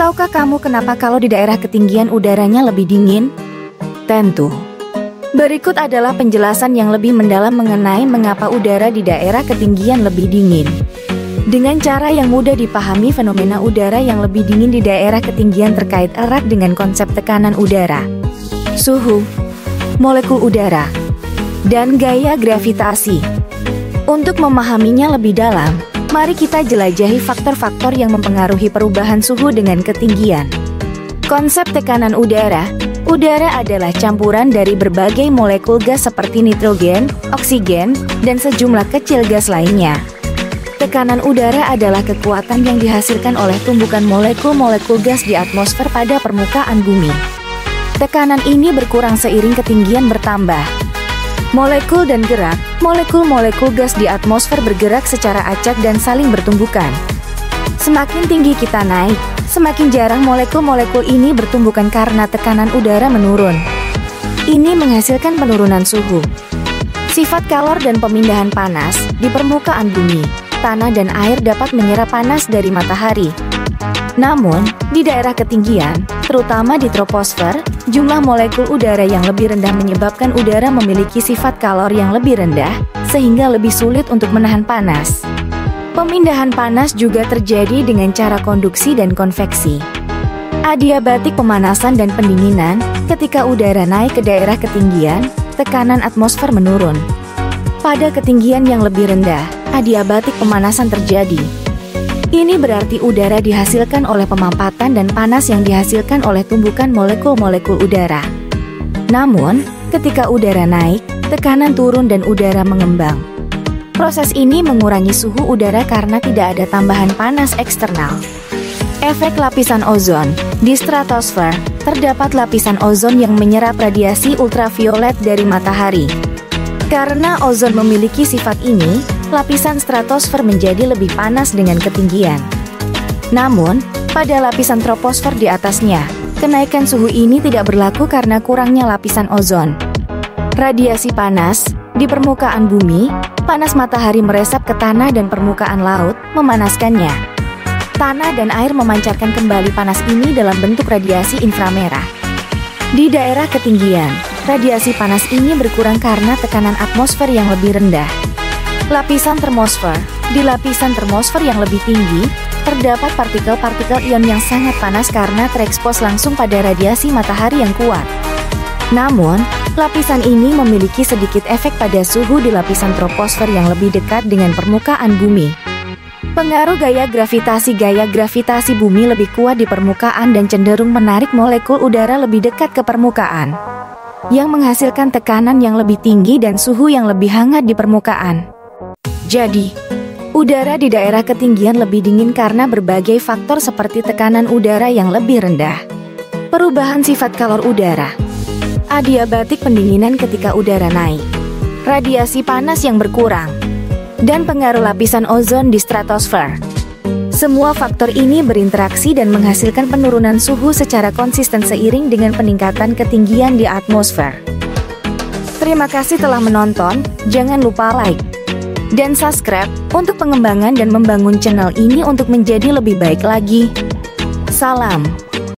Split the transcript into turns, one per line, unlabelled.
Tahukah kamu kenapa kalau di daerah ketinggian udaranya lebih dingin? Tentu. Berikut adalah penjelasan yang lebih mendalam mengenai mengapa udara di daerah ketinggian lebih dingin. Dengan cara yang mudah dipahami, fenomena udara yang lebih dingin di daerah ketinggian terkait erat dengan konsep tekanan udara, suhu, molekul udara, dan gaya gravitasi. Untuk memahaminya lebih dalam, mari kita jelajahi faktor-faktor yang mempengaruhi perubahan suhu dengan ketinggian. Konsep tekanan udara. Udara adalah campuran dari berbagai molekul gas seperti nitrogen, oksigen, dan sejumlah kecil gas lainnya. Tekanan udara adalah kekuatan yang dihasilkan oleh tumbukan molekul-molekul gas di atmosfer pada permukaan bumi. Tekanan ini berkurang seiring ketinggian bertambah. Molekul dan gerak. Molekul-molekul gas di atmosfer bergerak secara acak dan saling bertumbukan. Semakin tinggi kita naik, semakin jarang molekul-molekul ini bertumbukan karena tekanan udara menurun. Ini menghasilkan penurunan suhu. Sifat kalor dan pemindahan panas. Di permukaan bumi, tanah dan air dapat menyerap panas dari matahari. Namun, di daerah ketinggian, terutama di troposfer, jumlah molekul udara yang lebih rendah menyebabkan udara memiliki sifat kalor yang lebih rendah, sehingga lebih sulit untuk menahan panas. Pemindahan panas juga terjadi dengan cara konduksi dan konveksi. Adiabatik pemanasan dan pendinginan. Ketika udara naik ke daerah ketinggian, tekanan atmosfer menurun. Pada ketinggian yang lebih rendah, adiabatik pemanasan terjadi. Ini berarti udara dihasilkan oleh pemampatan dan panas yang dihasilkan oleh tumbukan molekul-molekul udara. Namun, ketika udara naik, tekanan turun dan udara mengembang. Proses ini mengurangi suhu udara karena tidak ada tambahan panas eksternal. Efek lapisan ozon. Di stratosfer, terdapat lapisan ozon yang menyerap radiasi ultraviolet dari matahari. Karena ozon memiliki sifat ini, lapisan stratosfer menjadi lebih panas dengan ketinggian. Namun, pada lapisan troposfer di atasnya, kenaikan suhu ini tidak berlaku karena kurangnya lapisan ozon. Radiasi panas. Di permukaan bumi, panas matahari meresap ke tanah dan permukaan laut, memanaskannya. Tanah dan air memancarkan kembali panas ini dalam bentuk radiasi inframerah. Di daerah ketinggian, radiasi panas ini berkurang karena tekanan atmosfer yang lebih rendah. Lapisan termosfer. Di lapisan termosfer yang lebih tinggi, terdapat partikel-partikel ion yang sangat panas karena terekspos langsung pada radiasi matahari yang kuat. Namun, lapisan ini memiliki sedikit efek pada suhu di lapisan troposfer yang lebih dekat dengan permukaan bumi. Pengaruh gaya gravitasi. Gaya gravitasi bumi lebih kuat di permukaan dan cenderung menarik molekul udara lebih dekat ke permukaan, yang menghasilkan tekanan yang lebih tinggi dan suhu yang lebih hangat di permukaan. Jadi, udara di daerah ketinggian lebih dingin karena berbagai faktor seperti tekanan udara yang lebih rendah, perubahan sifat kalor udara, adiabatik pendinginan ketika udara naik, radiasi panas yang berkurang, dan pengaruh lapisan ozon di stratosfer. Semua faktor ini berinteraksi dan menghasilkan penurunan suhu secara konsisten seiring dengan peningkatan ketinggian di atmosfer. Terima kasih telah menonton, jangan lupa like dan subscribe untuk pengembangan dan membangun channel ini untuk menjadi lebih baik lagi. Salam.